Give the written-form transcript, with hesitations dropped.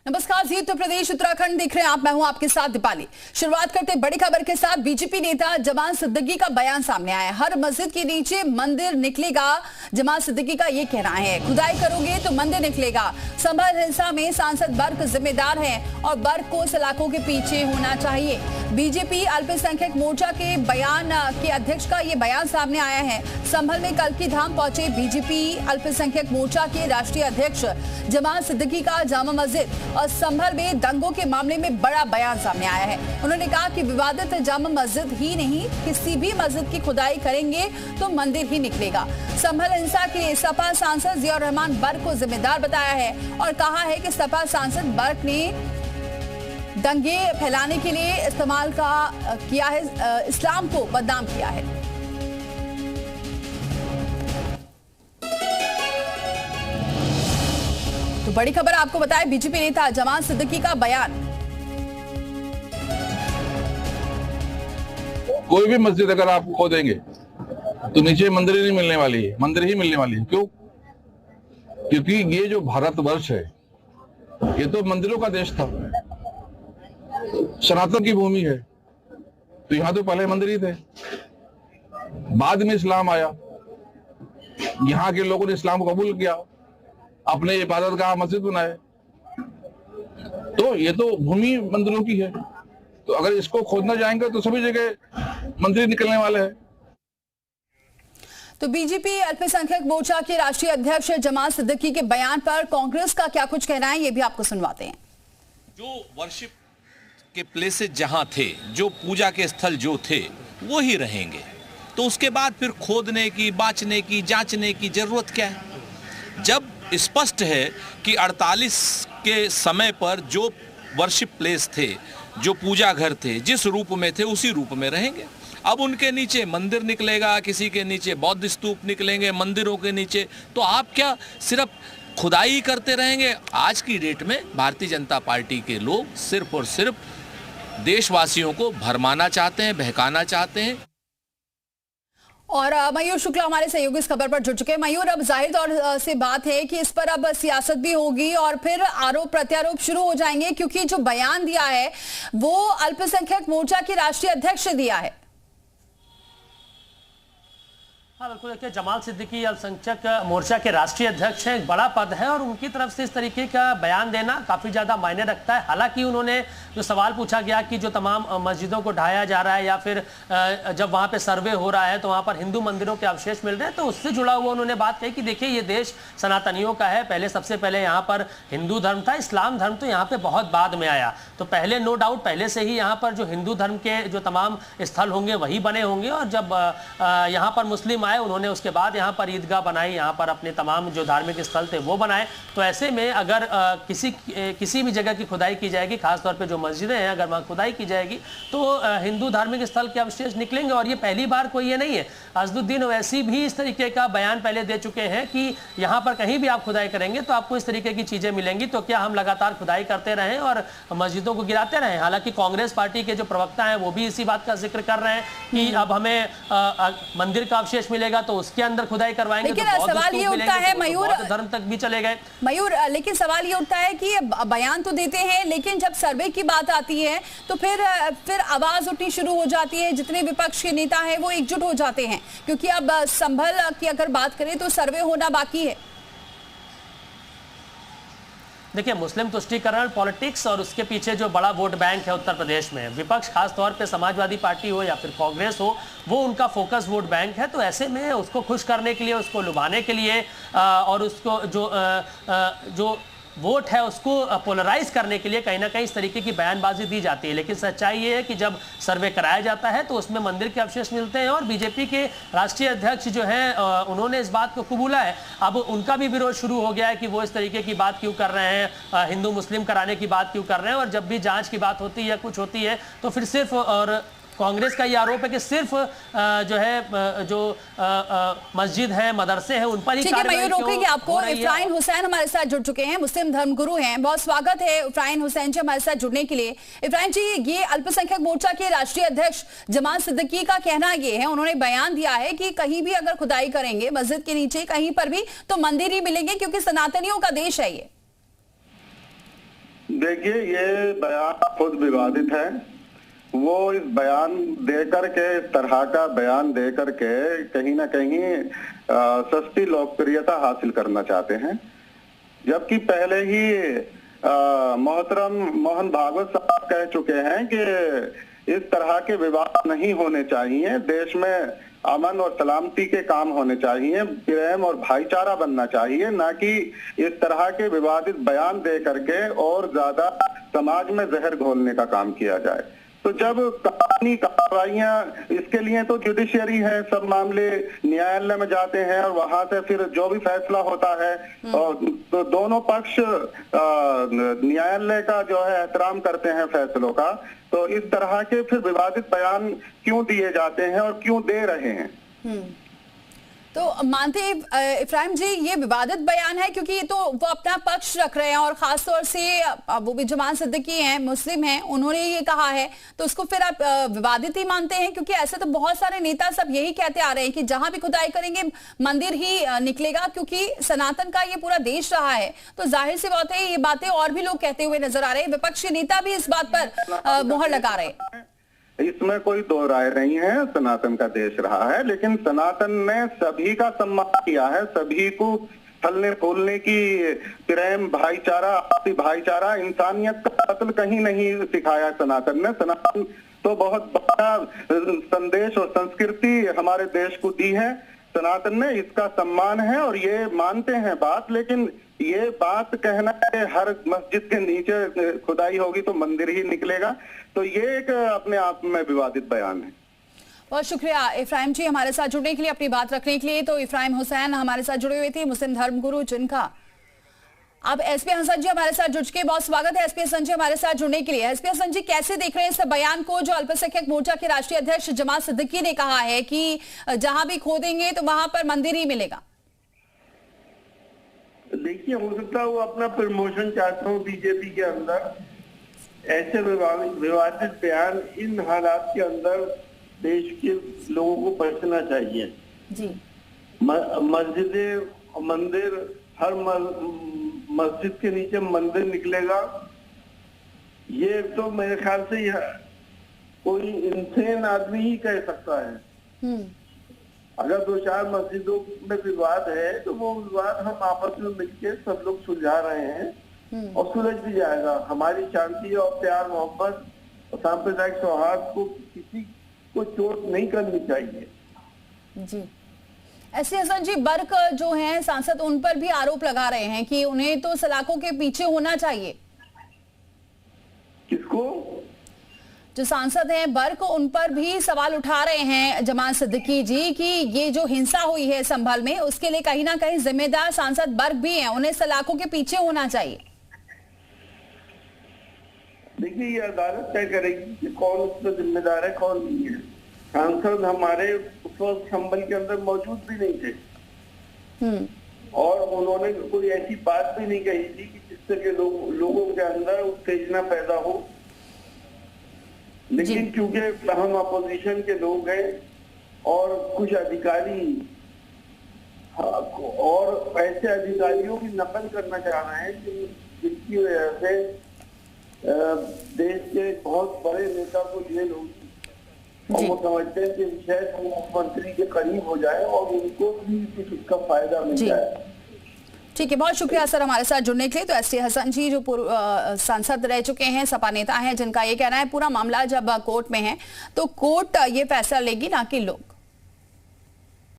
नमस्कार जी, उत्तर प्रदेश उत्तराखंड देख रहे हैं आप। मैं हूं आपके साथ दीपाली। शुरुआत करते बड़ी खबर के साथ। बीजेपी नेता जमाल सिद्दीकी का बयान सामने आया है। हर मस्जिद के नीचे मंदिर निकलेगा, जमाल सिद्दीकी का ये कहना है। खुदाई करोगे तो मंदिर निकलेगा। संभल हिंसा में सांसद बर्क जिम्मेदार है और बर्क को सलाखों के पीछे होना चाहिए। बीजेपी अल्पसंख्यक मोर्चा के बयान के अध्यक्ष का ये बयान सामने आया है। संभल में कल्की धाम पहुंचे बीजेपी अल्पसंख्यक मोर्चा के राष्ट्रीय अध्यक्ष जमाल सिद्दीकी का जामा मस्जिद और संभल में दंगों के मामले में बड़ा बयान सामने आया है। उन्होंने कहा कि विवादित जामा मस्जिद ही नहीं, किसी भी मस्जिद की खुदाई करेंगे तो मंदिर ही निकलेगा। संभल हिंसा के सपा सांसद जियाउर रहमान बर्क को जिम्मेदार बताया है और कहा है कि सपा सांसद बर्क ने दंगे फैलाने के लिए इस्तेमाल किया है, इस्लाम को बदनाम किया है। तो बड़ी खबर आपको बताएं, बीजेपी नेता जमाल सिद्दीकी का बयान। कोई भी मस्जिद अगर आप खोदेंगे तो नीचे मंदिर ही नहीं मिलने वाली है, मंदिर ही मिलने वाली है। क्यों? क्योंकि ये जो भारतवर्ष है ये तो मंदिरों का देश था, सनातन की भूमि है। तो यहाँ तो पहले मंदिर ही थे, बाद में इस्लाम आया। यहाँ के लोगों ने इस्लाम को कबूल किया, अपने इबादत गाह मस्जिद बनाए। तो ये तो भूमि मंदिरों की है। तो अगर इसको खोदना जाएंगे तो सभी जगह मंदिर निकलने वाले हैं। तो बीजेपी अल्पसंख्यक मोर्चा के राष्ट्रीय अध्यक्ष जमाल सिद्दीकी के बयान पर कांग्रेस का क्या कुछ कहना है, ये भी आपको सुनवाते हैं। जो वर्शिप के प्लेसेस जहां थे, जो पूजा के स्थल जो थे, वो ही रहेंगे। तो उसके बाद फिर खोदने की, बांचने की, जांचने की जरूरत क्या है? जब स्पष्ट है कि 48 के समय पर जो वर्शिप प्लेस थे, जो पूजा घर थे, जिस रूप में थे उसी रूप में रहेंगे। अब उनके नीचे मंदिर निकलेगा, किसी के नीचे बौद्ध स्तूप निकलेंगे, मंदिरों के नीचे। तो आप क्या सिर्फ खुदाई करते रहेंगे? आज की डेट में भारतीय जनता पार्टी के लोग सिर्फ और सिर्फ देशवासियों को भरमाना चाहते हैं, बहकाना चाहते हैं। और मयूर शुक्ला हमारे सहयोगी इस खबर पर जुड़ चुके हैं। मयूर, अब जाहिर तौर से बात है कि इस पर अब सियासत भी होगी और फिर आरोप प्रत्यारोप शुरू हो जाएंगे, क्योंकि जो बयान दिया है वो अल्पसंख्यक मोर्चा के राष्ट्रीय अध्यक्ष ने दिया है। हाँ बिल्कुल, देखिए जमाल सिद्दीकी अल्पसंख्यक मोर्चा के राष्ट्रीय अध्यक्ष हैं, एक बड़ा पद है और उनकी तरफ से इस तरीके का बयान देना काफ़ी ज़्यादा मायने रखता है। हालांकि उन्होंने जो सवाल पूछा गया कि जो तमाम मस्जिदों को ढाया जा रहा है या फिर जब वहाँ पे सर्वे हो रहा है तो वहाँ पर हिंदू मंदिरों के अवशेष मिल रहे हैं, तो उससे जुड़ा हुआ उन्होंने बात कही कि देखिए ये देश सनातनियों का है। पहले सबसे पहले यहाँ पर हिंदू धर्म था, इस्लाम धर्म तो यहाँ पर बहुत बाद में आया। तो पहले नो डाउट पहले से ही यहाँ पर जो हिंदू धर्म के जो तमाम स्थल होंगे वही बने होंगे, और जब यहाँ पर मुस्लिम आए उन्होंने उसके बाद यहाँ पर ईदगाह बनाई, यहाँ पर अपने तमाम जो धार्मिक स्थल थे वो बनाए। तो ऐसे में अगर किसी भी जगह की खुदाई की जाएगी, खासतौर पे जो मस्जिदें हैं, अगर वहाँ खुदाई की जाएगी तो हिंदू धार्मिक स्थल के अवशेष निकलेंगे। और ये पहली बार कोई ये नहीं है, असदुद्दीन ओवैसी भी इस तरीके का बयान पहले दे चुके हैं कि यहाँ पर कहीं भी आप खुदाई करेंगे तो आपको इस तरीके की चीजें मिलेंगी। तो क्या हम लगातार खुदाई करते रहें और मस्जिदों को गिराते रहें? हालांकि कांग्रेस पार्टी के जो प्रवक्ता हैं वो भी इसी बात का जिक्र कर रहे हैं कि अब हमें मंदिर का अवशेष मिलेगा तो उसके अंदर खुदाई करवाएंगे। लेकिन तो सवाल ये उठता है मयूर, धर्म तक भी चले गए मयूर, लेकिन सवाल ये उठता है कि बयान तो देते हैं लेकिन जब सर्वे की बात आती है तो फिर आवाज उठनी शुरू हो जाती है। जितने विपक्ष के नेता हैं वो एकजुट हो जाते हैं, क्योंकि अब संभल की अगर बात करें तो सर्वे होना बाकी है। देखिए मुस्लिम तुष्टीकरण पॉलिटिक्स और उसके पीछे जो बड़ा वोट बैंक है उत्तर प्रदेश में, विपक्ष खास तौर पे समाजवादी पार्टी हो या फिर कांग्रेस हो, वो उनका फोकस वोट बैंक है। तो ऐसे में उसको खुश करने के लिए, उसको लुभाने के लिए और उसको जो वोट है उसको पोलराइज करने के लिए कहीं ना कहीं इस तरीके की बयानबाजी दी जाती है। लेकिन सच्चाई ये है कि जब सर्वे कराया जाता है तो उसमें मंदिर के अवशेष मिलते हैं। और बीजेपी के राष्ट्रीय अध्यक्ष जो हैं उन्होंने इस बात को कबूला है। अब उनका भी विरोध शुरू हो गया है कि वो इस तरीके की बात क्यों कर रहे हैं, हिंदू मुस्लिम कराने की बात क्यों कर रहे हैं। और जब भी जांच की बात होती है या कुछ होती है तो फिर सिर्फ, और कांग्रेस का ये आरोप है कि सिर्फ मस्जिद है, मदरसे हैं, उन पर ही कार्रवाई रोकेंगे। आपको इफ्राइन हुसैन हमारे साथ जुड़ चुके हैं, मुस्लिम धर्मगुरु हैं। बहुत स्वागत है इफ्राइन हुसैन जी हमारे साथ जुड़ने के लिए। इफ्राइन जी, ये अल्पसंख्यक मोर्चा के राष्ट्रीय अध्यक्ष जमाल सिद्दीकी का कहना ये है, उन्होंने बयान दिया है कि कहीं भी अगर खुदाई करेंगे मस्जिद के नीचे कहीं पर भी तो मंदिर ही मिलेंगे, क्योंकि सनातनियों का देश है ये। देखिए, ये बयान खुद विवादित है। वो इस बयान देकर के, इस तरह का बयान देकर के कहीं ना कहीं सस्ती लोकप्रियता हासिल करना चाहते हैं, जबकि पहले ही मोहतरम मोहन भागवत साहब कह चुके हैं कि इस तरह के विवाद नहीं होने चाहिए, देश में अमन और सलामती के काम होने चाहिए, प्रेम और भाईचारा बनना चाहिए, ना कि इस तरह के विवादित बयान दे करके और ज्यादा समाज में जहर घोलने का काम किया जाए। तो जब कानूनी कार्रवाइयां, इसके लिए तो जुडिशियरी है, सब मामले न्यायालय में जाते हैं और वहां से फिर जो भी फैसला होता है, और तो दोनों पक्ष न्यायालय का जो है एहतराम करते हैं फैसलों का। तो इस तरह के फिर विवादित बयान क्यों दिए जाते हैं और क्यों दे रहे हैं? तो मानते इफ्राहिम जी ये विवादित बयान है क्योंकि ये तो वो अपना पक्ष रख रहे हैं, और खास तौर से वो भी जमान सिद्दीकी हैं, मुस्लिम हैं, उन्होंने ये कहा है, तो उसको फिर आप विवादित ही मानते हैं? क्योंकि ऐसे तो बहुत सारे नेता सब यही कहते आ रहे हैं कि जहां भी खुदाई करेंगे मंदिर ही निकलेगा, क्योंकि सनातन का ये पूरा देश रहा है। तो जाहिर सी बात है ये बातें और भी लोग कहते हुए नजर आ रहे हैं, विपक्षी नेता भी इस बात पर मोहर लगा रहे हैं। इसमें कोई दो राय नहीं है, सनातन का देश रहा है, लेकिन सनातन ने सभी का सम्मान किया है, सभी को फलने फूलने की, प्रेम, भाईचारा, आपसी भाईचारा, इंसानियत का कत्ल कहीं नहीं सिखाया सनातन ने। सनातन तो बहुत बड़ा संदेश और संस्कृति हमारे देश को दी है, सनातन ने, इसका सम्मान है और ये मानते हैं बात। लेकिन ये बात कहना है हर मस्जिद के नीचे खुदाई होगी तो मंदिर ही निकलेगा, तो ये एक अपने आप में विवादित बयान है। बहुत शुक्रिया इफ्राहिम जी हमारे साथ जुड़ने के लिए, अपनी बात रखने के लिए। तो इफ्राहिम हुसैन हमारे साथ जुड़े हुए थे, मुस्लिम धर्मगुरु, जिनका अब एसपी हसन जी हमारे साथ जुड़ चुके। बहुत स्वागत है एसपी हसन जी हमारे साथ जुड़ने के लिए। एसपी हसन जी कैसे देख रहे हैं इस बयान को जो अल्पसंख्यक मोर्चा के राष्ट्रीय अध्यक्ष जमात सिद्दीकी ने कहा है कि जहां भी खोदेंगे तो वहां पर मंदिर ही मिलेगा? देखिए, हो सकता है वो अपना प्रमोशन चाहता हूँ बीजेपी के अंदर। ऐसे विवादित बयान इन हालात के अंदर देश के लोगों को बचना चाहिए जी। मंदिर, हर मस्जिद के नीचे मंदिर निकलेगा, ये तो मेरे ख्याल से कोई इंसान आदमी ही कह सकता है। अगर दो चार मस्जिदों में विवाद है तो वो विवाद हम आपस में मिलकर सब लोग सुलझा रहे हैं और सुलझ भी जाएगा। हमारी शांति और प्यार, मोहब्बत और सांप्रदायिक सौहार्द को किसी को चोट नहीं करनी चाहिए जी। एसपी हसन जी, बर्क जो हैं सांसद, उन पर भी आरोप लगा रहे हैं कि उन्हें तो सलाखों के पीछे होना चाहिए। किसको? जो सांसद हैं बर्क, उन पर भी सवाल उठा रहे हैं जमात सिद्दीकी जी कि ये जो हिंसा हुई है संभल में, उसके लिए कहीं ना कहीं जिम्मेदार सांसद बर्क भी हैं, उन्हें सलाखों के पीछे होना चाहिए। देखिए, ये अदालत तय करेगी कि कौन उसमें जिम्मेदार है, कौन नहीं है। सांसद हमारे उस वक्त संभल के अंदर मौजूद भी नहीं थे और उन्होंने कोई ऐसी बात भी नहीं कही थी कि जिससे कि लोगों के अंदर उत्तेजना पैदा हो। लेकिन क्योंकि हम अपोजिशन के लोग हैं और कुछ अधिकारी और ऐसे अधिकारियों की नकल करना चाह रहे हैं जिसकी वजह से देश के बहुत बड़े नेता को जेल होगी और वो समझते हैं कि शायद वो मुख्यमंत्री के करीब हो जाए और उनको भी कुछ उसका फायदा मिल जाए। ठीक है, बहुत शुक्रिया सर हमारे साथ जुड़ने के लिए। तो एसपी हसन जी जो सांसद रह चुके हैं, सपा नेता हैं, जिनका ये कहना है पूरा मामला जब कोर्ट में है तो कोर्ट ये फैसला लेगी, ना कि लोग।